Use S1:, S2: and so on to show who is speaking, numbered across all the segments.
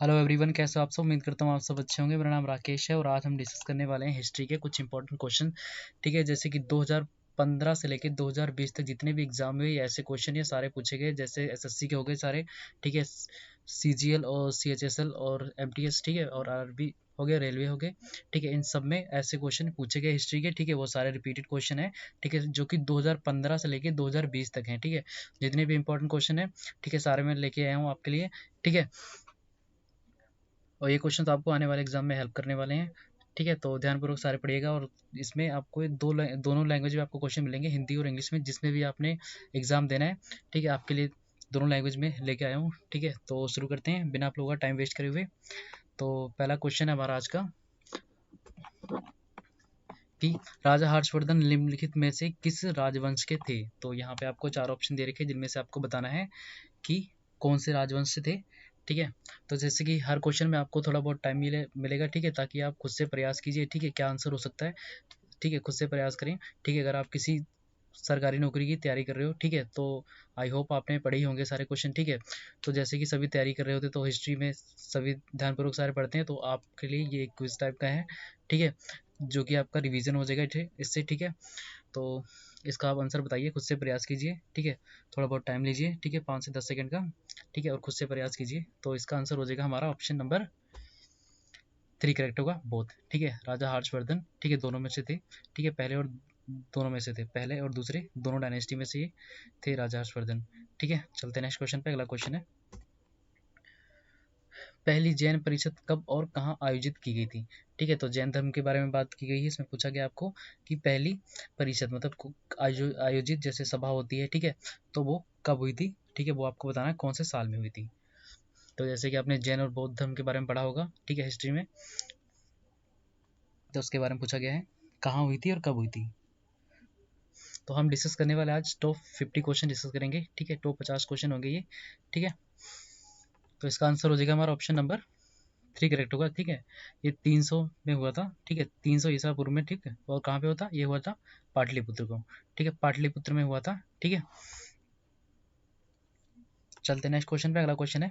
S1: Hello everyone, कैसे हो आप सब। उम्मीद करता हूँ आप सब अच्छे होंगे। मेरा नाम राकेश है और आज हम डिस्कस करने वाले हैं हिस्ट्री के कुछ इंपॉर्टेंट क्वेश्चन। ठीक है, जैसे कि 2015 से लेकर 2020 तक जितने भी एग्जाम हुए ऐसे क्वेश्चन ये सारे पूछे गए। जैसे एसएससी के हो गए सारे, ठीक है, सीजीएल और सीएचएसएल और एमटीएस, ठीक है, और आरआरबी हो गया, रेलवे हो गए, ठीक है। इन सब में ऐसे क्वेश्चन पूछे गए हिस्ट्री के, ठीक है। वो सारे रिपीटेड क्वेश्चन है, ठीक है, जो कि 2015 से लेके 2020 तक हैं, ठीक है। जितने भी इंपॉर्टेंट क्वेश्चन है, ठीक है, सारे मैं लेके आया हूँ आपके लिए, ठीक है। और ये क्वेश्चन आपको आने वाले एग्जाम में हेल्प करने वाले हैं, ठीक है। तो ध्यानपूर्वक सारे पढ़िएगा। और इसमें आपको दोनों लैंग्वेज में आपको क्वेश्चन मिलेंगे, हिंदी और इंग्लिश में, जिसमें भी आपने एग्जाम देना है, ठीक है। आपके लिए दोनों लैंग्वेज में लेके आया हूँ, ठीक है। तो शुरू करते हैं बिना आप लोगों का टाइम वेस्ट करे हुए। तो पहला क्वेश्चन है हमारा आज का कि राजा हर्षवर्धन निम्नलिखित में से किस राजवंश के थे। तो यहाँ पे आपको 4 ऑप्शन दे रखे हैं, जिनमें से आपको बताना है कि कौन से राजवंश से थे, ठीक है। तो जैसे कि हर क्वेश्चन में आपको थोड़ा बहुत टाइम मिलेगा, ठीक है, ताकि आप खुद से प्रयास कीजिए, ठीक है, क्या आंसर हो सकता है, ठीक है, खुद से प्रयास करें, ठीक है। अगर आप किसी सरकारी नौकरी की तैयारी कर रहे हो, ठीक है, तो आई होप आपने पढ़े ही होंगे सारे क्वेश्चन, ठीक है। तो जैसे कि सभी तैयारी कर रहे होते तो हिस्ट्री में सभी ध्यानपूर्वक सारे पढ़ते हैं, तो आपके लिए ये क्विज टाइप का है, ठीक है, जो कि आपका रिवीजन हो जाएगा इससे, ठीक है। तो इसका आप आंसर बताइए, खुद से प्रयास कीजिए, ठीक है। थोड़ा बहुत टाइम लीजिए, ठीक है, 5 से 10 सेकंड का, ठीक है, और खुद से प्रयास कीजिए। तो इसका आंसर हो जाएगा हमारा ऑप्शन नंबर 3 करेक्ट होगा, बोथ, ठीक है। राजा हर्षवर्धन, ठीक है, दोनों में से थे, ठीक है, दोनों में से थे, पहले और दूसरे दोनों डायनेस्टी में से ये थे राजा हर्षवर्धन, ठीक है। चलते हैं नेक्स्ट क्वेश्चन पे। अगला क्वेश्चन है, पहली जैन परिषद कब और कहाँ आयोजित की गई थी, ठीक है। तो जैन धर्म के बारे में बात की गई है, इसमें पूछा गया आपको कि पहली परिषद मतलब आयोजित जैसे सभा होती है, ठीक है, तो वो कब हुई थी, ठीक है, वो आपको बताना है कौन से साल में हुई थी। तो जैसे कि आपने जैन और बौद्ध धर्म के बारे में पढ़ा होगा, ठीक है, हिस्ट्री में, तो उसके बारे में पूछा गया है कहाँ हुई थी और कब हुई थी। तो हम डिस्कस करने वाले आज टॉप 50 क्वेश्चन डिस्कस करेंगे, ठीक है, टॉप 50 क्वेश्चन होंगे ये, ठीक है। तो इसका आंसर हो जाएगा हमारा ऑप्शन नंबर 3 करेक्ट होगा, ठीक है। ये 300 में हुआ था, ठीक है, 300 ईसा पूर्व में, ठीक है। और कहाँ पे होता, ये हुआ था पाटलिपुत्र को, ठीक है, पाटलिपुत्र में हुआ था, ठीक है। चलते नेक्स्ट क्वेश्चन पे। अगला क्वेश्चन है,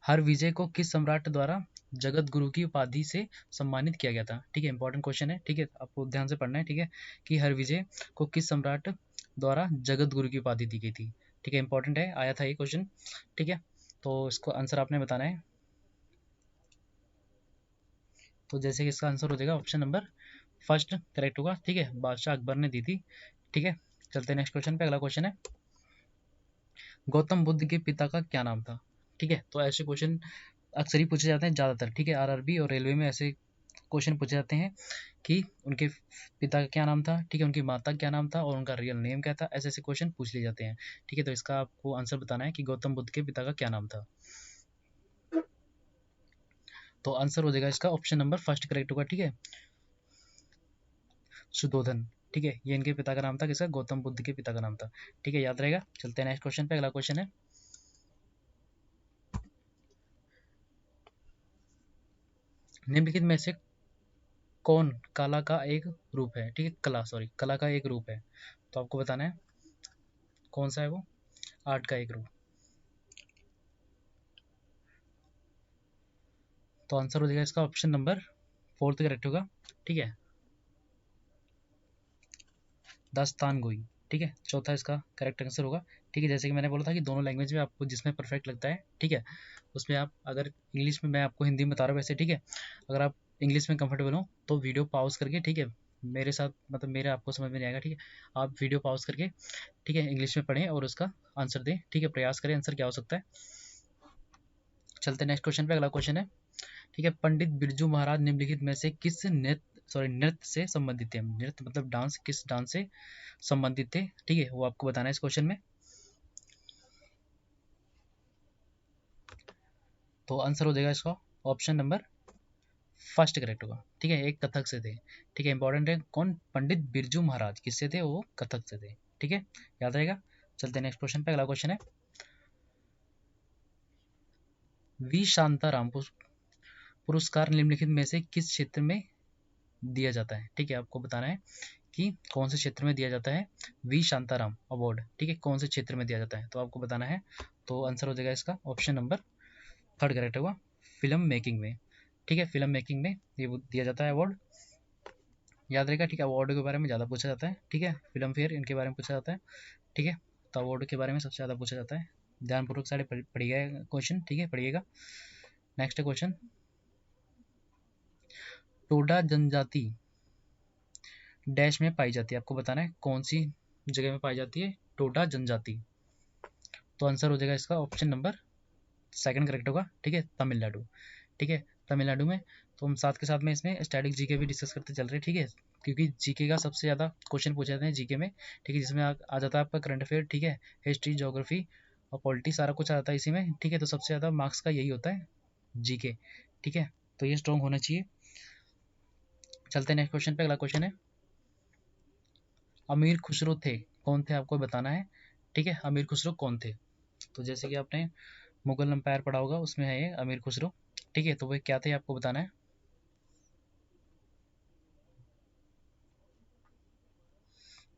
S1: हर विजय को किस सम्राट द्वारा जगत गुरु की उपाधि से सम्मानित किया गया था, ठीक है। इंपॉर्टेंट क्वेश्चन है, ठीक है, आपको ध्यान से पढ़ना है, ठीक है, कि हर विजय को किस सम्राट द्वारा जगत गुरु की उपाधि दी गई थी, ठीक है। इंपॉर्टेंट है, आया था ये क्वेश्चन, ठीक है। तो इसको आंसर आपने बताना है। तो जैसे कि इसका आंसर हो जाएगा ऑप्शन नंबर फर्स्ट करेक्ट होगा, ठीक है, बादशाह अकबर ने दी थी, ठीक है। चलते हैं नेक्स्ट क्वेश्चन पे। अगला क्वेश्चन है, गौतम बुद्ध के पिता का क्या नाम था, ठीक है। तो ऐसे क्वेश्चन अक्सर ही पूछे जाते हैं ज़्यादातर, ठीक है, आरआरबी और रेलवे में ऐसे क्वेश्चन पूछे जाते हैं कि उनके पिता का क्या नाम था, ठीक है, उनकी माता का क्या नाम था और उनका रियल नेम क्या था। ऐसे ऐसे क्वेश्चन पूछ लिए जाते हैं, ठीक है। तो इसका आपको आंसर बताना है कि गौतम बुद्ध के पिता का क्या नाम था। तो आंसर हो जाएगा इसका ऑप्शन नंबर फर्स्ट करेक्ट होगा, ठीक है, सुधोधन, ठीक है। ये इनके पिता का नाम था, किसका, गौतम बुद्ध के पिता का नाम था, ठीक है, याद रहेगा। चलते हैं नेक्स्ट क्वेश्चन पे। अगला क्वेश्चन है, निम्नलिखित में से कौन कला का एक रूप है, ठीक है, कला का एक रूप है। तो आपको बताना है कौन सा है वो, आर्ट का एक रूप। तो आंसर हो जाएगा इसका ऑप्शन नंबर फोर्थ करेक्ट होगा, ठीक है, दास्तानगोई, ठीक है, चौथा इसका करेक्ट आंसर होगा, ठीक है। जैसे कि मैंने बोला था कि दोनों लैंग्वेज में आपको जिसमें परफेक्ट लगता है, ठीक है, उसमें आप अगर इंग्लिश में, मैं आपको हिंदी में बता रहा हूँ वैसे, ठीक है, अगर आप इंग्लिश में कंफर्टेबल हो तो वीडियो पॉज करके, ठीक है, मेरे साथ मतलब मेरे आपको समझ में नहीं आएगा, ठीक है, आप वीडियो पॉज करके, ठीक है, इंग्लिश में पढ़ें और उसका आंसर दें, ठीक है, प्रयास करें आंसर क्या हो सकता है। चलते नेक्स्ट क्वेश्चन पे। अगला क्वेश्चन है, ठीक है, पंडित बिरजू महाराज निम्नलिखित में से किस नृत्य से संबंधित थे। नृत्य मतलब डांस, किस डांस से संबंधित थे, ठीक है, वो आपको बताना है इस क्वेश्चन में। तो आंसर हो जाएगा इसका ऑप्शन नंबर फर्स्ट करेक्ट होगा, ठीक है, एक कथक से थे, ठीक है। इंपॉर्टेंट है कौन, पंडित बिरजू महाराज किससे थे, वो कथक से थे, ठीक है, याद रहेगा। चलते हैं नेक्स्ट क्वेश्चन पे। अगला क्वेश्चन है, वी शांताराम पुरस्कार निम्नलिखित में से किस क्षेत्र में दिया जाता है, ठीक है, आपको बताना है कि कौन से क्षेत्र में दिया जाता है वी शांताराम अवार्ड, ठीक है, कौन से क्षेत्र में दिया जाता है। तो आपको बताना है तो आंसर हो जाएगा इसका ऑप्शन नंबर थर्ड करेक्ट होगा, फिल्म मेकिंग में। ठीक है, फिल्म मेकिंग में ये दिया जाता है अवार्ड, याद रहेगा। ठीक है, अवार्ड के बारे में ज़्यादा पूछा जाता है। ठीक है, फिल्म फेयर इनके बारे में पूछा जाता है। ठीक है, तो अवार्ड के बारे में सबसे ज़्यादा पूछा जाता है। ध्यानपूर्वक सारे पढ़िएगा क्वेश्चन। ठीक है, पढ़िएगा। नेक्स्ट क्वेश्चन, टोडा जनजाति डैश में पाई जाती है, आपको बताना है कौन सी जगह में पाई जाती है टोडा जनजाति। तो आंसर हो जाएगा इसका ऑप्शन नंबर सेकंड करेक्ट होगा। ठीक है, तमिलनाडु। ठीक है, तमिलनाडु में। तो हम साथ के साथ में इसमें स्टैटिक जीके भी डिस्कस करते चल रहे हैं। ठीक है, क्योंकि जीके का सबसे ज़्यादा क्वेश्चन पूछे जाते हैं जीके में। ठीक है, जिसमें आ जाता है आपका करंट अफेयर। ठीक है, हिस्ट्री, ज्योग्राफी और पॉलिटी सारा कुछ आ जाता है इसी में। ठीक है, तो सबसे ज़्यादा मार्क्स का यही होता है जीके। ठीक है, तो ये स्ट्रॉन्ग होना चाहिए। चलते हैं नेक्स्ट क्वेश्चन पे। अगला क्वेश्चन है, अमीर खुसरो थे कौन थे, आपको बताना है। ठीक है, अमीर खुसरो कौन थे। तो जैसे कि आपने मुगल एम्पायर पढ़ा होगा, उसमें है ये अमीर खुसरो। ठीक है, तो वे क्या थे आपको बताना है।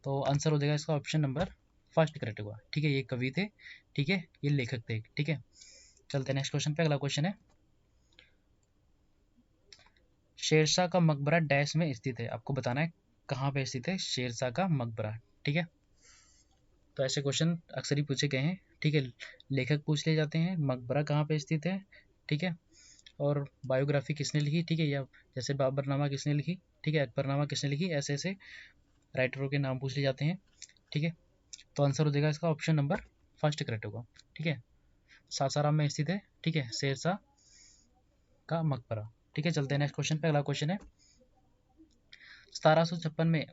S1: तो आंसर हो जाएगा इसका ऑप्शन नंबर फर्स्ट करेक्ट होगा। ठीक है, ये कवि थे। ठीक है, ये लेखक थे। ठीक है, चलते हैं नेक्स्ट क्वेश्चन पे। अगला क्वेश्चन है, शेरशाह का मकबरा डैश में स्थित है, आपको बताना है कहाँ पे स्थित है शेरशाह का मकबरा। ठीक है, तो ऐसे क्वेश्चन अक्सर ही पूछे गए हैं। ठीक है, लेखक पूछ लिए जाते हैं, मकबरा कहाँ पे स्थित है। ठीक है, और बायोग्राफी किसने लिखी। ठीक है, या जैसे बाबरनामा किसने लिखी। ठीक है, अकबरनामा किसने लिखी, ऐसे ऐसे राइटरों के नाम पूछ लिए जाते हैं। ठीक है, तो आंसर हो जाएगा इसका ऑप्शन नंबर फर्स्ट करेक्ट होगा। ठीक है, सासाराम में स्थित है। ठीक है, शेरशाह का मकबरा। ठीक है, चलते हैं नेक्स्ट क्वेश्चन पे। अगला क्वेश्चन है, 1756 में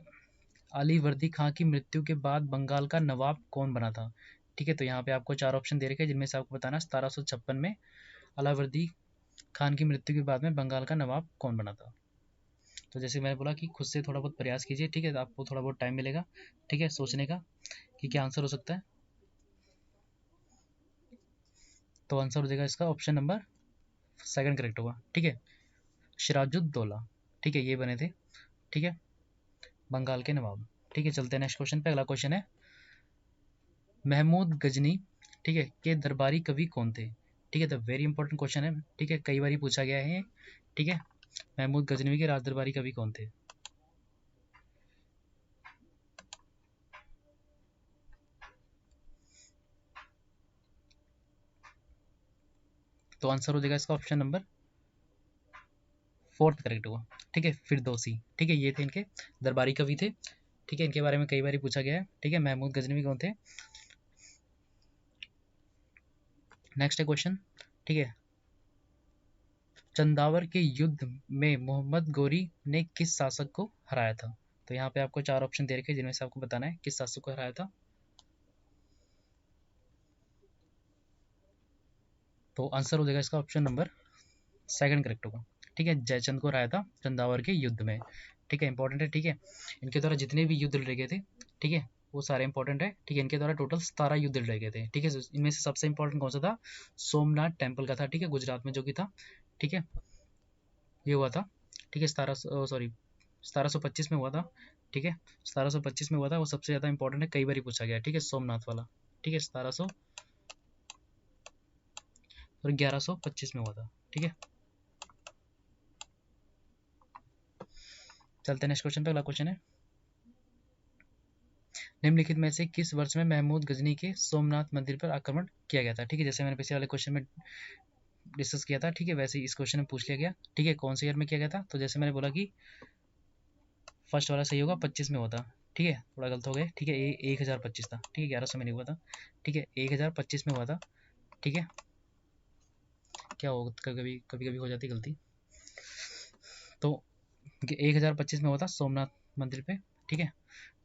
S1: अलीवर्दी खां की मृत्यु के बाद बंगाल का नवाब कौन बना था। ठीक है, तो यहाँ पे आपको चार ऑप्शन दे रखे हैं, जिनमें से आपको बताना 1756 में अलावर्दी खान की मृत्यु के बाद में बंगाल का नवाब कौन बना था। तो जैसे मैंने बोला कि खुद से थोड़ा बहुत प्रयास कीजिए। ठीक है, तो आपको थोड़ा बहुत टाइम मिलेगा। ठीक है, सोचने का कि क्या आंसर हो सकता है। तो आंसर हो जाएगा इसका ऑप्शन नंबर सेकंड करेक्ट होगा। ठीक है, सिराजुद्दौला। ठीक है, ये बने थे। ठीक है, बंगाल के नवाब। ठीक है, चलते हैं नेक्स्ट क्वेश्चन पे। अगला क्वेश्चन है, महमूद गजनी ठीक है के दरबारी कवि कौन थे। ठीक है, तो वेरी इंपॉर्टेंट क्वेश्चन है। ठीक है, कई बार पूछा गया है। ठीक है, महमूद गजनवी के राज दरबारी कवि कौन थे। तो आंसर हो जाएगा इसका ऑप्शन नंबर फोर्थ करेक्ट होगा। ठीक है, फिरदौसी। ठीक है, ये थे इनके दरबारी कवि थे। ठीक है, इनके बारे में कई बार पूछा गया है। ठीक है, महमूद गजनवी कौन थे। नेक्स्ट है क्वेश्चन। ठीक है, चंदावर के युद्ध में मोहम्मद गोरी ने किस शासक को हराया था। तो यहाँ पे आपको चार ऑप्शन दे रखे हैं, जिनमें से आपको बताना है किस शासक को हराया था। तो आंसर हो जाएगा इसका ऑप्शन नंबर सेकंड करेक्ट होगा। ठीक है, जयचंद को हराया था चंदावर के युद्ध में। ठीक है, इंपॉर्टेंट है। ठीक है, इनके द्वारा जितने भी युद्ध लड़े गए थे, ठीक है, वो सारे इंपॉर्टेंट है। ठीक है, इनके द्वारा टोटल 17 युद्ध लड़े गए थे। ठीक है, इनमें से सबसे इंपॉर्टेंट कौन सा था, सोमनाथ टेम्पल का था। ठीक है, गुजरात में जो कि था। ठीक है, ये हुआ था। ठीक है, 1725 में हुआ था। ठीक है, 1725 में हुआ था, वो सबसे ज़्यादा इंपॉर्टेंट है, कई बार पूछा गया है। ठीक है, सोमनाथ वाला। ठीक है, 1700 और 1125 में हुआ था। ठीक है, चलते हैं नेक्स्ट क्वेश्चन पे। अगला क्वेश्चन है, निम्नलिखित में से किस वर्ष में महमूद गजनी के सोमनाथ मंदिर पर आक्रमण किया गया था। ठीक है, जैसे मैंने पिछले वाले क्वेश्चन में डिस्कस किया था। ठीक है, वैसे ही इस क्वेश्चन में पूछ लिया गया। ठीक है, कौन से ईयर में किया गया था। तो जैसे मैंने बोला कि फर्स्ट वाला सही होगा, 25 में हुआ था। ठीक है, थोड़ा गलत हो गया। ठीक है, 1025 था। ठीक है, 1100 में नहीं हुआ था। ठीक है, 1025 में हुआ था। ठीक है, क्या हो कभी कभी कभी हो जाती गलती। तो 1025 में हुआ था सोमनाथ मंदिर पे। ठीक है,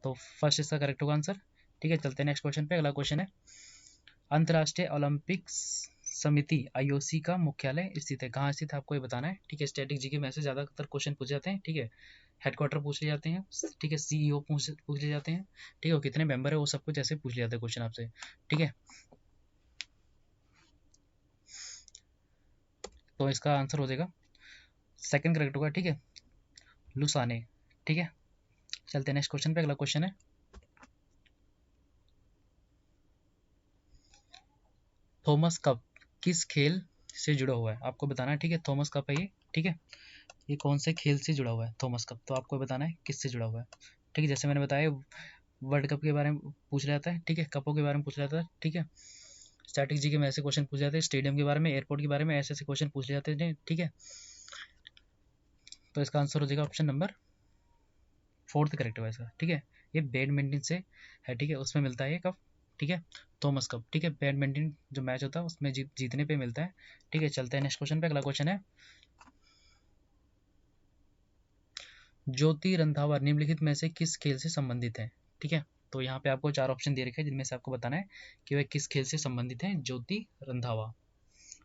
S1: तो फर्स्ट इसका करेक्ट होगा आंसर। ठीक है, चलते हैं नेक्स्ट क्वेश्चन पे। अगला क्वेश्चन है, अंतर्राष्ट्रीय ओलंपिक समिति आईओसी का मुख्यालय स्थित है, कहाँ स्थित है आपको ये बताना है। ठीक है, स्टैटिक जीके में से ज़्यादातर क्वेश्चन पूछे जाते हैं। ठीक है, हेडक्वार्टर पूछ लिए जाते हैं। ठीक है, सीईओ पूछ लिए जाते हैं। ठीक है, वो कितने मेंबर है वो सब कुछ ऐसे पूछ लिया जाता है क्वेश्चन आपसे। ठीक है, तो इसका आंसर हो जाएगा सेकंड करेक्ट होगा। ठीक है, लुसाने। ठीक है, चलते हैं नेक्स्ट क्वेश्चन पे। अगला क्वेश्चन है, थॉमस कप किस खेल से जुड़ा हुआ है, आपको बताना है। ठीक है, थॉमस कप है ये। ठीक है, ये कौन से खेल से जुड़ा हुआ है थॉमस कप, तो आपको बताना है किससे जुड़ा हुआ है। ठीक है, जैसे मैंने बताया वर्ल्ड कप के बारे में पूछ लिया जाता है। ठीक है, कपों के बारे में पूछ लिया जाता है। ठीक है, स्टैटिक जी के में ऐसे क्वेश्चन पूछ जाते हैं, स्टेडियम के बारे में, एयरपोर्ट के बारे में ऐसे ऐसे क्वेश्चन पूछ जाते हैं। ठीक है, तो इसका आंसर हो जाएगा ऑप्शन नंबर 4 करेक्ट होगा इसका। ठीक है, ये बैडमिंटन से है। ठीक है, उसमें मिलता है ये कप। ठीक है, थॉमस कप। ठीक है, बैडमिंटन जो मैच होता है उसमें जीतने पे मिलता है। ठीक है, चलते हैं नेक्स्ट क्वेश्चन पे। अगला क्वेश्चन है, ज्योति रंधावा निम्नलिखित में से किस खेल से संबंधित है। ठीक है, तो यहाँ पे आपको 4 ऑप्शन दे रखे हैं जिनमें से आपको बताना है कि वह किस खेल से संबंधित है, ज्योति रंधावा।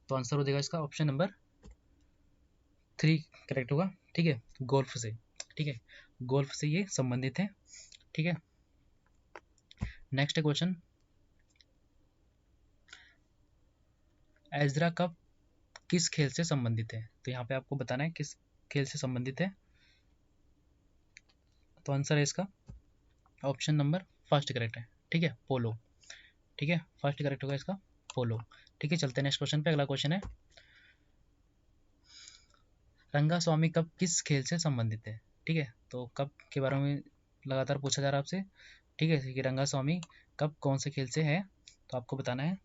S1: तो आंसर हो जाएगा इसका ऑप्शन नंबर 3 करेक्ट होगा। ठीक है, गोल्फ से। ठीक है, गोल्फ से ये संबंधित है। ठीक है, नेक्स्ट क्वेश्चन, एजरा कप किस खेल से संबंधित है, तो यहाँ पे आपको बताना है किस खेल से संबंधित है। तो आंसर है इसका ऑप्शन नंबर फर्स्ट करेक्ट है। ठीक है, पोलो। ठीक है, फर्स्ट करेक्ट होगा इसका पोलो। ठीक है, चलते हैं नेक्स्ट क्वेश्चन पे। अगला क्वेश्चन है, रंगास्वामी कप किस खेल से संबंधित है। ठीक है, तो कप के बारे में लगातार पूछा जा रहा है आपसे। ठीक है, कि रंगास्वामी कप कौन से खेल से है, तो आपको बताना है।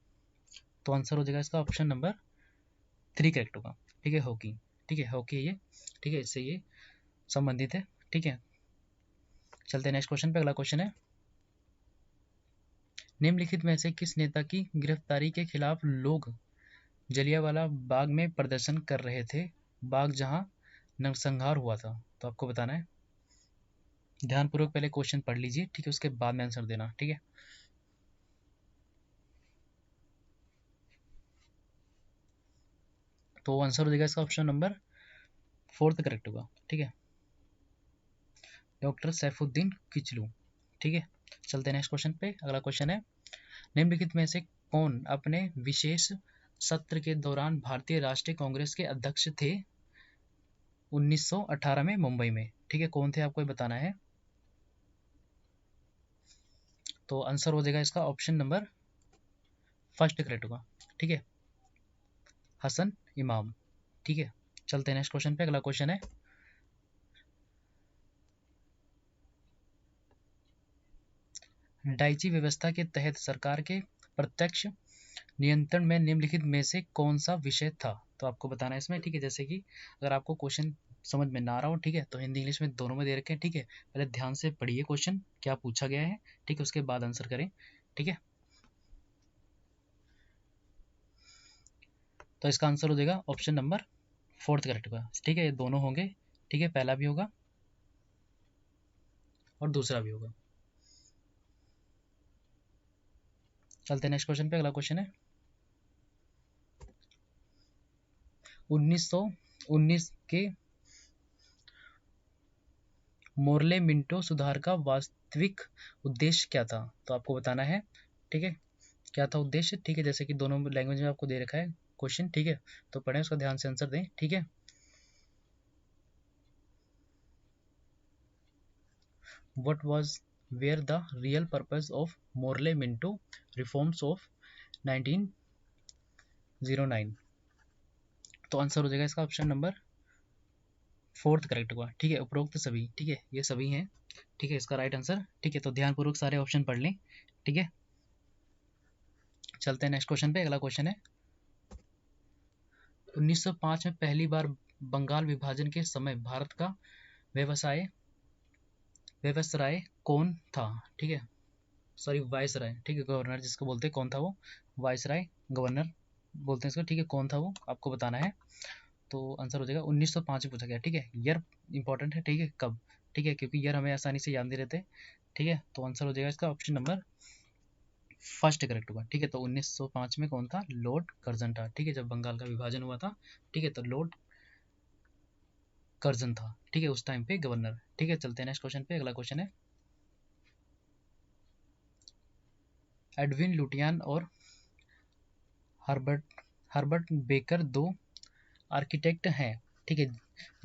S1: तो आंसर हो जाएगा इसका ऑप्शन नंबर 3 करेक्ट होगा। ठीक है, हॉकी। ठीक है, हॉकी है ये। ठीक है, इससे ये संबंधित है। ठीक है, चलते हैं नेक्स्ट क्वेश्चन पे। अगला क्वेश्चन है, निम्नलिखित में से किस नेता की गिरफ्तारी के खिलाफ लोग जलियांवाला बाग में प्रदर्शन कर रहे थे, बाग जहां नरसंहार हुआ था। तो आपको बताना है, ध्यानपूर्वक पहले क्वेश्चन पढ़ लीजिए। ठीक है, उसके बाद में आंसर देना। ठीक है, तो आंसर हो जाएगा इसका ऑप्शन नंबर 4 करेक्ट होगा। ठीक है, डॉक्टर सैफुद्दीन किचलू। ठीक है, चलते हैं नेक्स्ट क्वेश्चन पे। अगला क्वेश्चन है, निम्नलिखित में से कौन अपने विशेष सत्र के दौरान भारतीय राष्ट्रीय कांग्रेस के अध्यक्ष थे 1918 में मुंबई में। ठीक है, कौन थे आपको ये बताना है। तो आंसर हो जाएगा इसका ऑप्शन नंबर फर्स्ट करेक्ट होगा। ठीक है, हसन इमाम। ठीक है, चलते हैं नेक्स्ट क्वेश्चन पे। अगला क्वेश्चन है, डाइची व्यवस्था के तहत सरकार के प्रत्यक्ष नियंत्रण में निम्नलिखित में से कौन सा विषय था, तो आपको बताना है इसमें। ठीक है, जैसे कि अगर आपको क्वेश्चन समझ में ना रहा हो, ठीक है, तो हिंदी इंग्लिश में दोनों में दे रखे हैं। ठीक है, पहले ध्यान से पढ़िए क्वेश्चन क्या पूछा गया है। ठीक है, उसके बाद आंसर करें। ठीक है, तो इसका आंसर हो जाएगा ऑप्शन नंबर 4 करेक्ट होगा। ठीक है, ये दोनों होंगे। ठीक है, पहला भी होगा और दूसरा भी होगा। चलते हैं नेक्स्ट क्वेश्चन पे। अगला क्वेश्चन है, 1919 के मोर्ले मिंटो सुधार का वास्तविक उद्देश्य क्या था, तो आपको बताना है। ठीक है, क्या था उद्देश्य। ठीक है, जैसे कि दोनों लैंग्वेज में आपको दे रखा है क्वेश्चन। ठीक है, तो पढ़ें, उसका ध्यान से आंसर दें। ठीक है, what was were the real purpose of Morley Minto reforms of 1909। तो आंसर हो जाएगा इसका ऑप्शन नंबर 4 करेक्ट होगा। ठीक है, उपरोक्त सभी। ठीक है, ये सभी हैं। ठीक है, इसका राइट आंसर। ठीक है, तो ध्यानपूर्वक सारे ऑप्शन पढ़ लें। ठीक है, चलते हैं नेक्स्ट क्वेश्चन पे। अगला क्वेश्चन है, 1905 में पहली बार बंगाल विभाजन के समय भारत का व्यवसाय व्यवसराय कौन था। ठीक है, सॉरी वायसराय। ठीक है, गवर्नर जिसको बोलते हैं, कौन था वो, वायसराय गवर्नर बोलते हैं इसको। ठीक है, कौन था वो आपको बताना है। तो आंसर हो जाएगा 1905 में पूछा गया। ठीक है, ईयर इंपॉर्टेंट है। ठीक है, कब। ठीक है, क्योंकि ईयर हमें आसानी से याद नहीं रहते। ठीक है, तो आंसर हो जाएगा इसका ऑप्शन नंबर फर्स्ट करेक्ट होगा। ठीक है, तो 1905 में कौन था, लॉर्ड कर्जन था। ठीक है, जब बंगाल का विभाजन हुआ था। ठीक है, तो लॉर्ड कर्जन था। ठीक है, उस टाइम पे गवर्नर। ठीक है, चलते हैं नेक्स्ट क्वेश्चन पे। अगला क्वेश्चन है, एडविन लुटियन और हर्बर्ट हर्बर्ट बेकर दो आर्किटेक्ट हैं। ठीक है,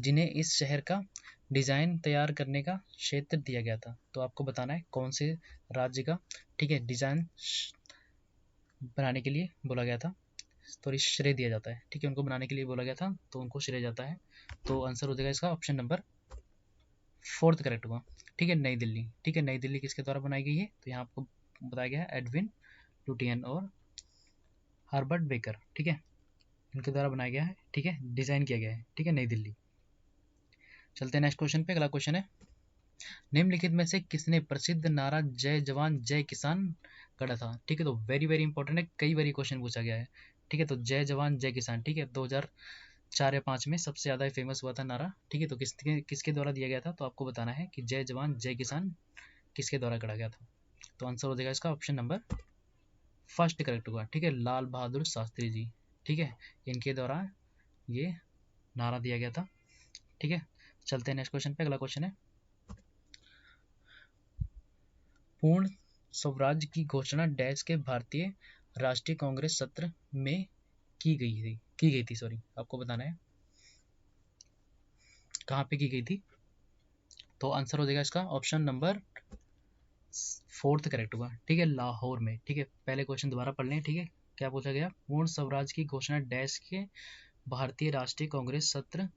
S1: जिन्हें इस शहर का डिज़ाइन तैयार करने का क्षेत्र दिया गया था। तो आपको बताना है कौन से राज्य का, ठीक है, डिज़ाइन बनाने के लिए बोला गया था। तो श्रेय दिया जाता है, ठीक है, उनको बनाने के लिए बोला गया था तो उनको श्रेय जाता है। तो आंसर हो जाएगा इसका ऑप्शन नंबर 4 करेक्ट होगा, ठीक है। नई दिल्ली, ठीक है, नई दिल्ली किसके द्वारा बनाई गई है, तो यहाँ आपको बताया गया है एडविन लुटियन और हर्बर्ट बेकर, ठीक है, इनके द्वारा बनाया गया है, ठीक है, डिजाइन किया गया है, ठीक है, नई दिल्ली। चलते हैं नेक्स्ट क्वेश्चन पे। अगला क्वेश्चन है, निम्नलिखित में से किसने प्रसिद्ध नारा जय जवान जय किसान गढ़ा था, ठीक है। तो वेरी वेरी इंपॉर्टेंट है, कई बार क्वेश्चन पूछा गया है, ठीक है। तो जय जवान जय किसान, ठीक है, 2004 या 5 में सबसे ज्यादा फेमस हुआ था नारा, ठीक है। तो किसके द्वारा दिया गया था, तो आपको बताना है कि जय जवान जय किसान किसके द्वारा गढ़ा गया था। तो आंसर हो जाएगा इसका ऑप्शन नंबर 1 करेक्ट होगा, ठीक है, लाल बहादुर शास्त्री जी, ठीक है, इनके द्वारा ये नारा दिया गया था, ठीक है। चलते हैं नेक्स्ट क्वेश्चन पे। अगला क्वेश्चन है, पूर्ण स्वराज की घोषणा डैश के भारतीय राष्ट्रीय कांग्रेस सत्र में की गई थी, सॉरी, आपको बताना है कहाँ पे की गई थी। तो आंसर हो जाएगा इसका ऑप्शन नंबर 4 करेक्ट होगा, ठीक है, लाहौर में, ठीक है। पहले क्वेश्चन दोबारा पढ़ लें, ठीक है, क्या पूछा गया, पूर्ण स्वराज की घोषणा डैश के भारतीय राष्ट्रीय कांग्रेस सत्र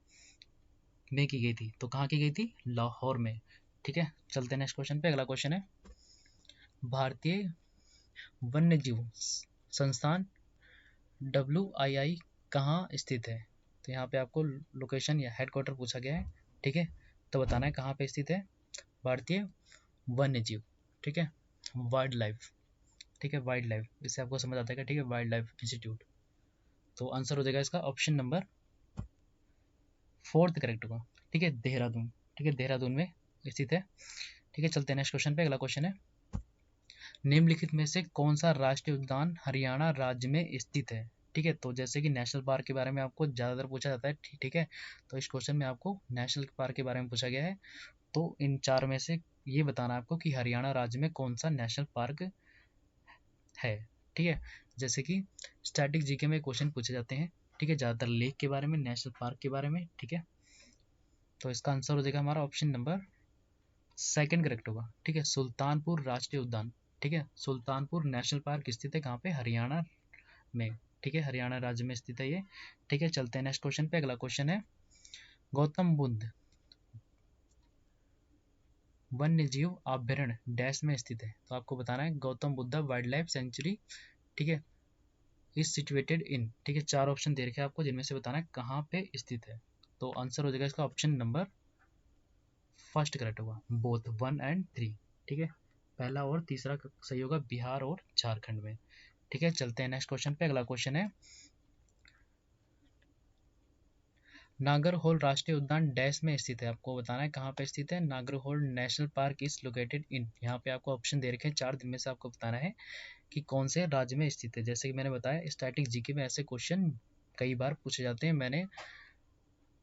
S1: में की गई थी, तो कहाँ की गई थी, लाहौर में, ठीक है। चलते हैं नेक्स्ट क्वेश्चन पे। अगला क्वेश्चन है, भारतीय वन्य जीव संस्थान WII कहाँ स्थित है, तो यहाँ पे आपको लोकेशन या हेडक्वार्टर पूछा गया है, ठीक है। तो बताना है कहाँ पे स्थित है भारतीय वन्य जीव, ठीक है, वाइल्ड लाइफ, ठीक है, वाइल्ड लाइफ, इससे आपको समझ आता है, ठीक है, वाइल्ड लाइफ इंस्टीट्यूट। तो आंसर हो जाएगा इसका ऑप्शन नंबर 4 करेक्ट होगा, ठीक है, देहरादून, ठीक है, देहरादून में स्थित है, ठीक है। चलते हैं नेक्स्ट क्वेश्चन पे। अगला क्वेश्चन है, निम्नलिखित में से कौन सा राष्ट्रीय उद्यान हरियाणा राज्य में स्थित है, ठीक है। तो जैसे कि नेशनल पार्क के बारे में आपको ज़्यादातर पूछा जाता है, ठीक है, तो इस क्वेश्चन में आपको नेशनल पार्क के बारे में पूछा गया है। तो इन 4 में से ये बताना आपको कि हरियाणा राज्य में कौन सा नेशनल पार्क है, ठीक है। जैसे कि स्टैटिक जीके में क्वेश्चन पूछे जाते हैं, ठीक है, ज़्यादातर लेक के बारे में, नेशनल पार्क के बारे में, ठीक है। तो इसका आंसर हो जाएगा हमारा ऑप्शन नंबर 2 करेक्ट होगा, ठीक है, सुल्तानपुर राष्ट्रीय उद्यान, ठीक है, सुल्तानपुर नेशनल पार्क स्थित है कहाँ पे, हरियाणा में, ठीक है, हरियाणा राज्य में स्थित है ये, ठीक है। चलते हैं नेक्स्ट क्वेश्चन पे। अगला क्वेश्चन है, गौतम बुद्ध वन्य जीव अभ्यारण्य डैश में स्थित है, तो आपको बताना है Gautam Buddha wild life sanctuary, ठीक है, इज सिचुएटेड इन, ठीक है, 4 ऑप्शन दे रखे हैं आपको जिनमें से बताना है कहाँ पे स्थित है। तो आंसर हो जाएगा इसका ऑप्शन नंबर 1 करेक्ट होगा, बोथ 1 एंड 3, ठीक है, पहला और तीसरा सही होगा, बिहार और झारखंड में, ठीक है। चलते हैं नेक्स्ट क्वेश्चन पे। अगला क्वेश्चन है, नागरहोल राष्ट्रीय उद्यान डैश में स्थित है, आपको बताना है कहाँ पे स्थित है, Nagarhole national park is located in, यहाँ पे आपको ऑप्शन दे रखे हैं 4, दिन में से आपको बताना है कि कौन से राज्य में स्थित है। जैसे कि मैंने बताया स्टैटिक जीके में ऐसे क्वेश्चन कई बार पूछे जाते हैं, मैंने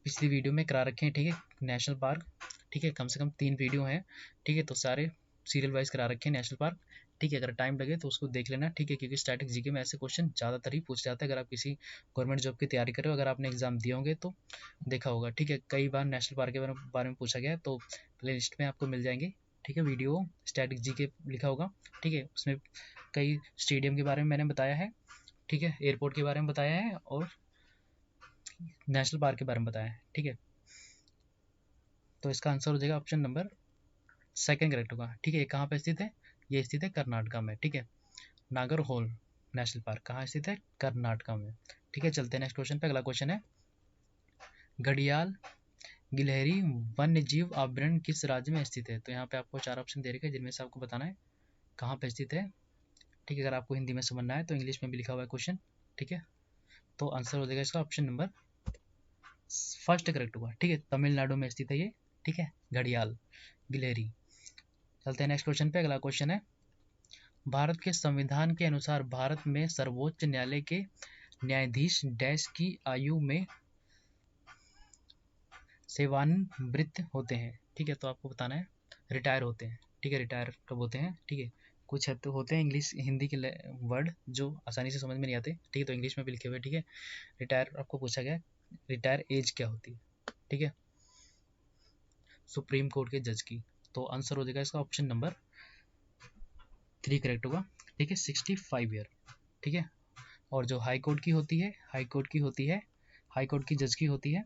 S1: पिछली वीडियो में करा रखे हैं, ठीक है, नेशनल पार्क, ठीक है, कम से कम 3 वीडियो हैं, ठीक है, तो सारे सीरियल वाइज करा रखे हैं नेशनल पार्क, ठीक है, अगर टाइम लगे तो उसको देख लेना, ठीक है, क्योंकि स्टैटिक जीके में ऐसे क्वेश्चन ज़्यादातर ही पूछ जाते हैं। अगर आप किसी गवर्नमेंट जॉब की तैयारी कर रहे हो, अगर आपने एग्जाम दिए होंगे तो देखा होगा, ठीक है, कई बार नेशनल पार्क के बारे में पूछा गया है, तो प्ले लिस्ट में आपको मिल जाएंगे, ठीक है, वीडियो स्टैटिक जीके लिखा होगा, ठीक है, उसमें कई स्टेडियम के बारे में मैंने बताया है, ठीक है, एयरपोर्ट के बारे में बताया है और नेशनल पार्क के बारे में बताया है, ठीक है। तो इसका आंसर हो जाएगा ऑप्शन नंबर 2 करेक्ट होगा, ठीक है। कहाँ पे स्थित है, ये स्थित है कर्नाटका में, ठीक है, नागरहोल नेशनल पार्क कहाँ स्थित है, कर्नाटका में, ठीक है। चलते हैं नेक्स्ट क्वेश्चन पे। अगला क्वेश्चन है, घड़ियाल गिलहरी वन्य जीव अभ्यारण्य किस राज्य में स्थित है, तो यहाँ पे आपको 4 ऑप्शन दे रखे हैं जिनमें से आपको बताना है कहाँ पे स्थित है, ठीक है। अगर आपको हिंदी में समझना है तो इंग्लिश में भी लिखा हुआ है क्वेश्चन, ठीक है। तो आंसर हो जाएगा इसका ऑप्शन नंबर 1 करेक्ट होगा, ठीक है, तमिलनाडु में स्थित है ये, ठीक है, घड़ियाल गिलहरी। चलते हैं नेक्स्ट क्वेश्चन पे। अगला क्वेश्चन है, भारत के संविधान के अनुसार भारत में सर्वोच्च न्यायालय के न्यायाधीश डैश की आयु में सेवानिवृत्त होते हैं, ठीक है, तो आपको बताना है रिटायर होते हैं, ठीक है, रिटायर कब होते हैं, ठीक है, कुछ तो होते हैं इंग्लिश हिंदी के वर्ड जो आसानी से समझ में नहीं आते, ठीक है, तो इंग्लिश में भी लिखे हुए, ठीक है। रिटायर आपको पूछा गया, रिटायर एज क्या होती है, ठीक है, सुप्रीम कोर्ट के जज की। तो आंसर हो जाएगा इसका ऑप्शन नंबर 3 करेक्ट होगा, ठीक है, 65 ईयर, ठीक है, और जो हाई कोर्ट की होती है, हाई कोर्ट की जज की होती है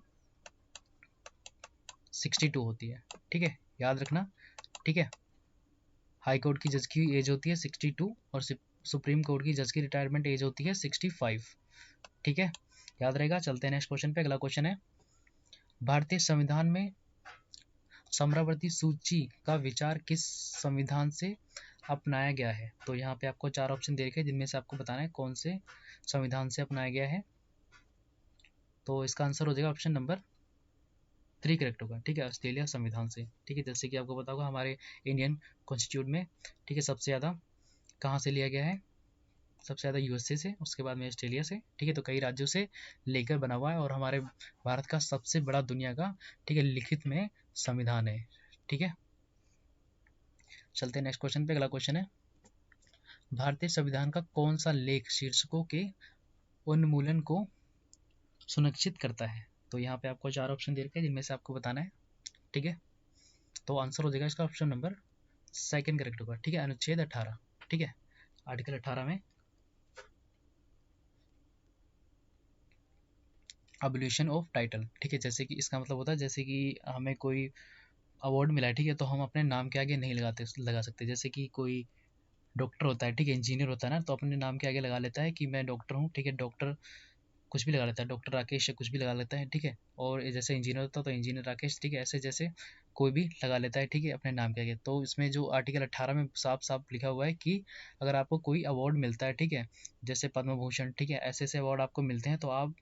S1: 62 होती है। ठीक है, याद रखना। ठीक है, हाई कोर्ट की जज की एज होती है 62 और सुप्रीम कोर्ट की जज की रिटायरमेंट एज होती है 65। ठीक है, याद रहेगा। चलते हैं नेक्स्ट क्वेश्चन पे। अगला क्वेश्चन है, भारतीय संविधान में समरावर्ती सूची का विचार किस संविधान से अपनाया गया है? तो यहाँ पे आपको 4 ऑप्शन दे रखे हैं, जिनमें से आपको बताना है कौन से संविधान से अपनाया गया है। तो इसका आंसर हो जाएगा ऑप्शन नंबर 3 करेक्ट होगा। ठीक है, ऑस्ट्रेलिया संविधान से। ठीक है, जैसे कि आपको पता होगा हमारे इंडियन कॉन्स्टिट्यूट में, ठीक है, सबसे ज़्यादा कहाँ से लिया गया है? सबसे ज़्यादा यूएसए से, उसके बाद में ऑस्ट्रेलिया से। ठीक है, तो कई राज्यों से लेकर बना हुआ है और हमारे भारत का सबसे बड़ा दुनिया का, ठीक है, लिखित में संविधान है। ठीक है, चलते हैं नेक्स्ट क्वेश्चन पे। अगला क्वेश्चन है, भारतीय संविधान का कौन सा लेख शीर्षकों के उन्मूलन को सुनिश्चित करता है? तो यहाँ पे आपको 4 ऑप्शन दे रखे हैं, जिनमें से आपको बताना है। ठीक है, तो आंसर हो जाएगा इसका ऑप्शन नंबर 2 करेक्ट होगा। ठीक है, अनुच्छेद 18। ठीक है, आर्टिकल 18 में अबोलिशन ऑफ टाइटल। ठीक है, जैसे कि इसका मतलब होता है जैसे कि हमें कोई अवार्ड मिला है, ठीक है, तो हम अपने नाम के आगे नहीं लगा सकते। जैसे कि कोई डॉक्टर होता है, ठीक है, इंजीनियर होता है ना, तो अपने नाम के आगे लगा लेता है कि मैं डॉक्टर हूँ। ठीक है, डॉक्टर कुछ भी लगा लेता है, डॉक्टर राकेश कुछ भी लगा लेता है। ठीक है, और जैसे इंजीनियर होता है तो इंजीनियर राकेश। ठीक है, ऐसे जैसे कोई भी लगा लेता है, ठीक है, अपने नाम के आगे। तो इसमें जो आर्टिकल 18 में साफ साफ लिखा हुआ है कि अगर आपको कोई अवार्ड मिलता है, ठीक है, जैसे पद्म भूषण, ठीक है, ऐसे ऐसे अवार्ड आपको मिलते हैं, तो आप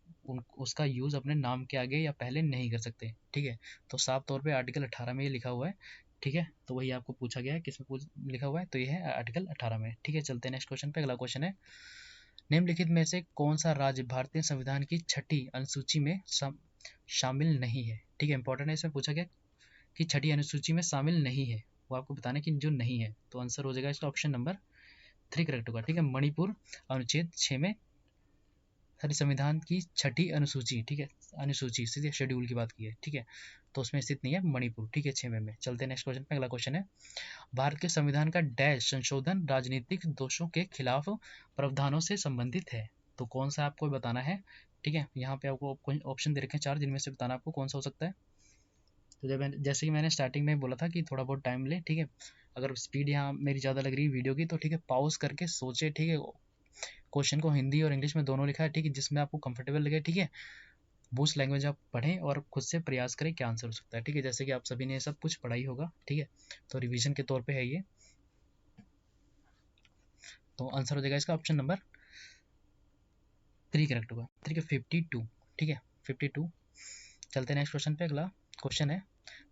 S1: उसका यूज़ अपने नाम के आगे या पहले नहीं कर सकते। ठीक है, तो साफ तौर पर आर्टिकल 18 में ये लिखा हुआ है। ठीक है, तो वही आपको पूछा गया है किसमें लिखा हुआ है, तो ये है आर्टिकल 18 में। ठीक है, चलते हैं नेक्स्ट क्वेश्चन पे। अगला क्वेश्चन है, निम्नलिखित में से कौन सा राज्य भारतीय संविधान की 6ठी अनुसूची में शामिल नहीं है? ठीक है, इंपॉर्टेंट है, इसमें पूछा गया कि 6ठी अनुसूची में शामिल नहीं है, वो आपको बताना है कि जो नहीं है। तो आंसर हो जाएगा इसका ऑप्शन नंबर 3 करेक्ट होगा। ठीक है, मणिपुर अनुच्छेद 6 में हमारे संविधान की 6ठी अनुसूची, ठीक है, अनुसूची सीधे शेड्यूल की बात की है। ठीक है, तो उसमें स्थित नहीं है मणिपुर। ठीक है, 6 में। चलते हैं नेक्स्ट क्वेश्चन पे। अगला क्वेश्चन है, भारत के संविधान का डैश संशोधन राजनीतिक दोषों के खिलाफ प्रावधानों से संबंधित है? तो कौन सा आपको बताना है? ठीक है, यहाँ पे आपको ऑप्शन दे रखे हैं 4, जिनमें से बताना आपको कौन सा हो सकता है। तो जैसे कि मैंने स्टार्टिंग में बोला था कि थोड़ा बहुत टाइम ले। ठीक है, अगर स्पीड यहाँ मेरी ज़्यादा लग रही है वीडियो की, तो ठीक है, पॉज करके सोचे। ठीक है, क्वेश्चन को हिंदी और इंग्लिश में दोनों लिखा है। ठीक है, जिसमें आपको कंफर्टेबल लगे। ठीक है, बूस्ट लैंग्वेज आप पढ़ें और खुद से प्रयास करें क्या आंसर हो सकता है। ठीक है, जैसे कि आप सभी ने सब कुछ पढ़ा ही होगा। ठीक है, तो रिवीजन के तौर पे है ये। तो आंसर हो जाएगा इसका ऑप्शन नंबर 3 करेक्ट होगा। ठीक है, 52। ठीक है, 52। चलते हैं नेक्स्ट क्वेश्चन पे। अगला क्वेश्चन है,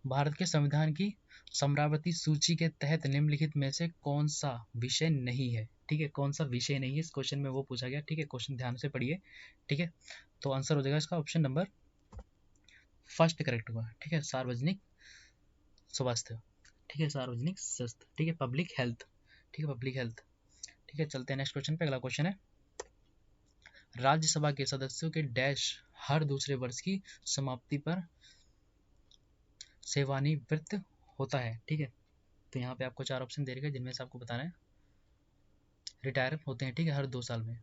S1: भारत के संविधान की समरावती सूची के तहत निम्नलिखित में से कौन सा विषय नहीं है? ठीक है, कौन सा विषय नहीं है, इस क्वेश्चन में वो पूछा गया। ठीक है, क्वेश्चन ध्यान से पढ़िए। ठीक है, तो आंसर हो जाएगा इसका ऑप्शन नंबर 1 करेक्ट होगा। ठीक है, सार्वजनिक स्वास्थ्य। ठीक है, सार्वजनिक स्वास्थ्य। ठीक है, पब्लिक हेल्थ। ठीक है, पब्लिक हेल्थ। ठीक है, चलते हैं नेक्स्ट क्वेश्चन पे। अगला क्वेश्चन है, राज्यसभा के सदस्यों के डैश हर दूसरे वर्ष की समाप्ति पर सेवानिवृत्त होता है। ठीक है, तो यहाँ पे आपको 4 ऑप्शन दे रखे हैं, जिनमें से आपको बताना है रिटायर होते हैं। ठीक है, हर 2 साल में।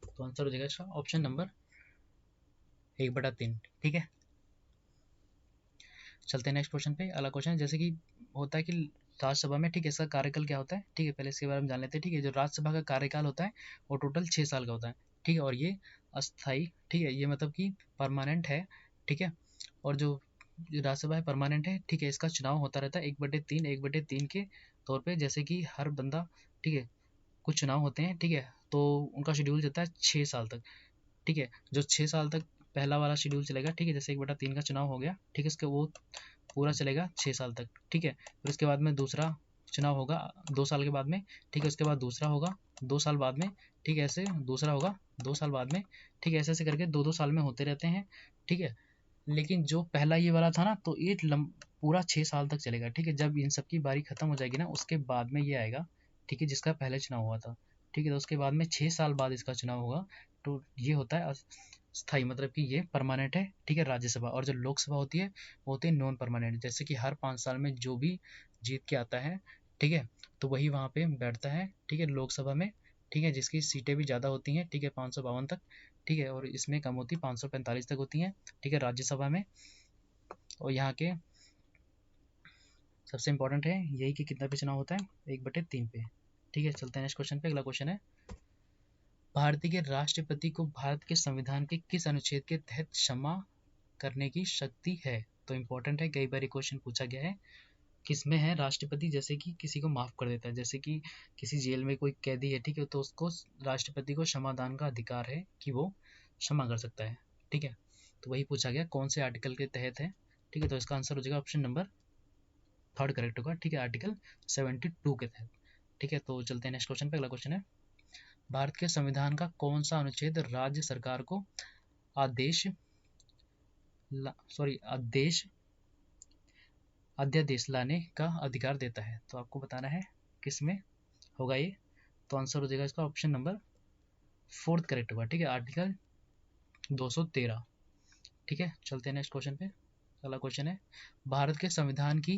S1: तो आंसर हो जाएगा इसका ऑप्शन नंबर 1/3। ठीक है, चलते हैं नेक्स्ट क्वेश्चन पे। अगला क्वेश्चन जैसे कि होता है कि राज्यसभा में, ठीक है, इसका कार्यकाल क्या होता है? ठीक है, पहले इसके बारे में जान लेते हैं। ठीक है, जो राज्यसभा का कार्यकाल होता है वो टोटल 6 साल का होता है। ठीक है, और ये अस्थाई, ठीक है, ये मतलब कि परमानेंट है। ठीक है, और जो राज्यसभा है परमानेंट है। ठीक है, इसका चुनाव होता रहता है 1/3 के तौर पे, जैसे कि हर बंदा, ठीक है, कुछ चुनाव होते हैं। ठीक है, तो उनका शेड्यूल जाता है 6 साल तक। ठीक है, जो 6 साल तक पहला वाला शेड्यूल चलेगा। ठीक है, जैसे 1/3 का चुनाव हो गया। ठीक है, इसके वो पूरा चलेगा 6 साल तक। ठीक है, फिर उसके बाद में दूसरा चुनाव होगा 2 साल के बाद में। ठीक है, उसके बाद दूसरा होगा 2 साल बाद में। ठीक है, ऐसे दूसरा होगा 2 साल बाद में। ठीक है, ऐसे ऐसे करके 2-2 साल में होते रहते हैं। ठीक है, लेकिन जो पहला ये वाला था ना, तो ये पूरा 6 साल तक चलेगा। ठीक है, जब इन सब की बारी खत्म हो जाएगी ना, उसके बाद में ये आएगा। ठीक है, जिसका पहले चुनाव हुआ था। ठीक है, तो उसके बाद में 6 साल बाद इसका चुनाव होगा। तो ये होता है स्थाई, मतलब कि ये परमानेंट है। ठीक है, राज्यसभा। और जो लोकसभा होती है वो होती है नॉन परमानेंट, जैसे कि हर 5 साल में जो भी जीत के आता है। ठीक है, तो वही वहाँ पे बैठता है, ठीक है, लोकसभा में, ठीक है, जिसकी सीटें भी ज़्यादा होती हैं, ठीक है, 552 तक, ठीक है, और इसमें कम होती 545 तक होती हैं, ठीक है, राज्यसभा में। और यहाँ के सबसे इंपॉर्टेंट है यही कि कितना पे चुनाव होता है, 1/3 पे। ठीक है, चलते हैं नेक्स्ट क्वेश्चन पे। अगला क्वेश्चन है, भारतीय के राष्ट्रपति को भारत के संविधान के किस अनुच्छेद के तहत क्षमा करने की शक्ति है? तो इंपॉर्टेंट है, कई बार क्वेश्चन पूछा गया है, किसमें है राष्ट्रपति, जैसे कि किसी को माफ कर देता है, जैसे कि किसी जेल में कोई कैदी है, ठीक है, तो उसको राष्ट्रपति को क्षमादान का अधिकार है कि वो क्षमा कर सकता है, ठीक है, तो वही पूछा गया कौन से आर्टिकल के तहत है, ठीक है, तो इसका आंसर हो जाएगा ऑप्शन नंबर 3 करेक्ट होगा, ठीक है, आर्टिकल 72 के तहत। ठीक है, तो चलते हैं नेक्स्ट क्वेश्चन पे। अगला क्वेश्चन है, भारत के संविधान का कौन सा अनुच्छेद राज्य सरकार को आदेश आदेश अध्यादेश लाने का अधिकार देता है? तो आपको बताना है किस में होगा ये, तो आंसर हो जाएगा इसका ऑप्शन नंबर 4 करेक्ट होगा, ठीक है, आर्टिकल 213। ठीक है, चलते हैं नेक्स्ट क्वेश्चन पे। अगला क्वेश्चन है, भारत के संविधान की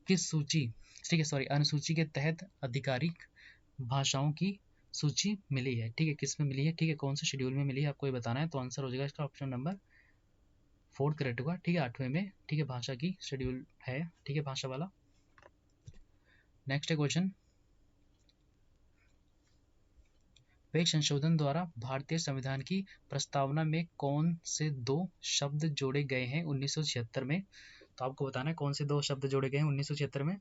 S1: किस सूची, ठीक है, अनुसूची के तहत आधिकारिक भाषाओं की सूची मिली है? ठीक है, किस में मिली है, ठीक है, कौन से शेड्यूल में मिली है, आपको ये बताना है, तो आंसर हो जाएगा इसका ऑप्शन नंबर 4 करेक्ट होगा, ठीक है, 8वें में, ठीक है, भाषा की शेड्यूल है, ठीक है, भाषा वाला। नेक्स्ट क्वेश्चन, वे संशोधन द्वारा भारतीय संविधान की प्रस्तावना में कौन से 2 शब्द जोड़े गए हैं 1976 में? तो आपको बताना है कौन से 2 शब्द जोड़े गए हैं 1976 में,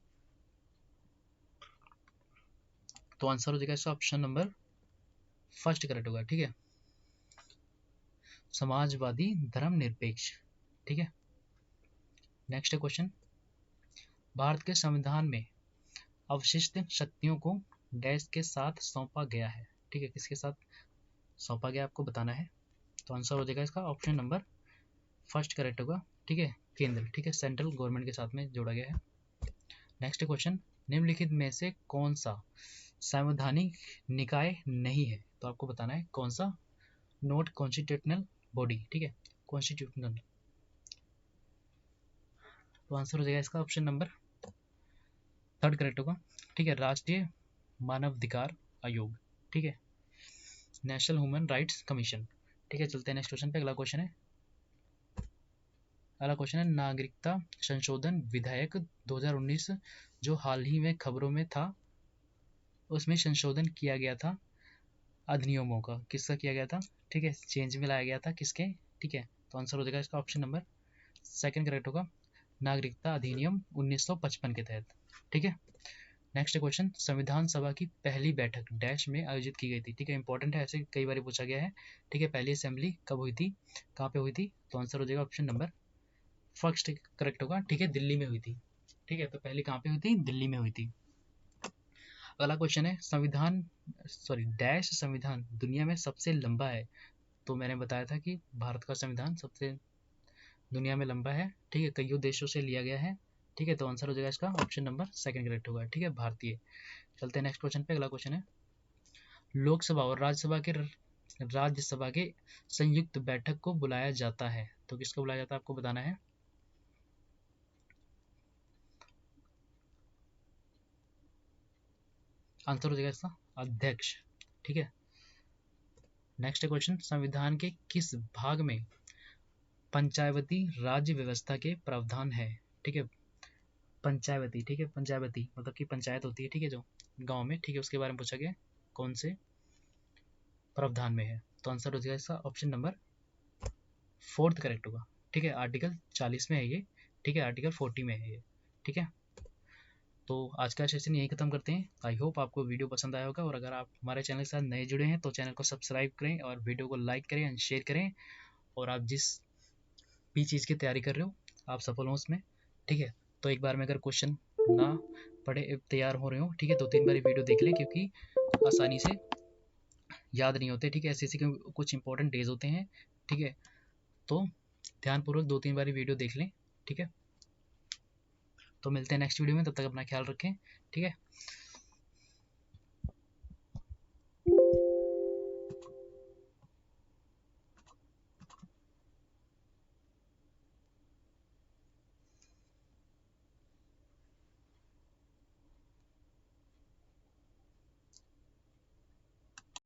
S1: तो आंसर हो जाएगा इसका ऑप्शन नंबर 1 करेक्ट होगा, ठीक है, समाजवादी धर्मनिरपेक्ष। ठीक है, नेक्स्ट क्वेश्चन, भारत के संविधान में अवशिष्ट शक्तियों को डैश के साथ सौंपा गया है? ठीक है, किसके साथ सौंपा गया आपको बताना है, तो आंसर हो जाएगा इसका ऑप्शन नंबर 1 करेक्ट होगा, ठीक है, केंद्र, ठीक है, सेंट्रल गवर्नमेंट के साथ में जोड़ा गया है। नेक्स्ट क्वेश्चन, निम्नलिखित में से कौन सा संवैधानिक निकाय नहीं है? तो आपको बताना है कौन सा, नॉट कॉन्स्टिट्यूशनल बॉडी, ठीक है, कॉन्स्टिट्यूशनल, तो आंसर हो जाएगा इसका ऑप्शन नंबर 3 करेक्ट होगा, ठीक है, राष्ट्रीय मानवाधिकार आयोग, ठीक है, नेशनल ह्यूमन राइट्स कमीशन। ठीक है, चलते हैं नेक्स्ट क्वेश्चन पे। अगला क्वेश्चन है, नागरिकता संशोधन विधेयक 2019 जो हाल ही में खबरों में था, उसमें संशोधन किया गया था अधिनियमों का, किसका किया गया था, ठीक है, चेंज में लाया गया था किसके, ठीक है, तो आंसर हो जाएगा इसका ऑप्शन नंबर 2 करेक्ट होगा, नागरिकता अधिनियम 1955 के तहत। ठीक है, नेक्स्ट क्वेश्चन, संविधान सभा की पहली बैठक डैश में आयोजित की गई थी? ठीक है, इंपॉर्टेंट है, ऐसे कई बार पूछा गया है, ठीक है, पहली असेंबली कब हुई थी, कहाँ पे हुई थी, तो आंसर हो जाएगा ऑप्शन नंबर 1 करेक्ट होगा, ठीक है, दिल्ली में हुई थी। ठीक है, तो पहली कहाँ पे हुई थी, दिल्ली में हुई थी। अगला क्वेश्चन है, डैश संविधान दुनिया में सबसे लंबा है? तो मैंने बताया था कि भारत का संविधान सबसे दुनिया में लंबा है, ठीक है, कईयों देशों से लिया गया है, ठीक है, तो आंसर हो जाएगा इसका ऑप्शन नंबर 2 करेक्ट होगा, ठीक है, भारतीय। चलते हैं नेक्स्ट क्वेश्चन पे। अगला क्वेश्चन है, लोकसभा और राज्यसभा के संयुक्त बैठक को बुलाया जाता है, तो किसको बुलाया जाता है आपको बताना है, आंसर हो जाएगा इसका अध्यक्ष। ठीक है, नेक्स्ट क्वेश्चन, संविधान के किस भाग में पंचायती राज्य व्यवस्था के प्रावधान है? ठीक है, पंचायती, ठीक है, पंचायती मतलब कि पंचायत होती है, ठीक है, जो गांव में, ठीक है, उसके बारे में पूछा गया कौन से प्रावधान में है, तो आंसर हो जाएगा इसका ऑप्शन नंबर 4 करेक्ट होगा, ठीक है, आर्टिकल 40 में है ये, ठीक है, आर्टिकल 40 में है ये। ठीक है, तो आज का सेशन यही खत्म करते हैं। आई होप आपको वीडियो पसंद आया होगा, और अगर आप हमारे चैनल के साथ नए जुड़े हैं तो चैनल को सब्सक्राइब करें और वीडियो को लाइक करें एंड शेयर करें, और आप जिस भी चीज़ की तैयारी कर रहे हो आप सफल हो उसमें। ठीक है, तो एक बार में अगर क्वेश्चन ना पढ़े तैयार हो रहे हो, ठीक है, 2-3 बार वीडियो देख लें, क्योंकि आसानी से याद नहीं होते, ठीक है, ऐसे के कुछ इंपॉर्टेंट डेज होते हैं, ठीक है, तो ध्यानपूर्वक 2-3 बार वीडियो देख लें। ठीक है, तो मिलते हैं नेक्स्ट वीडियो में, तब तक अपना ख्याल रखें। ठीक है।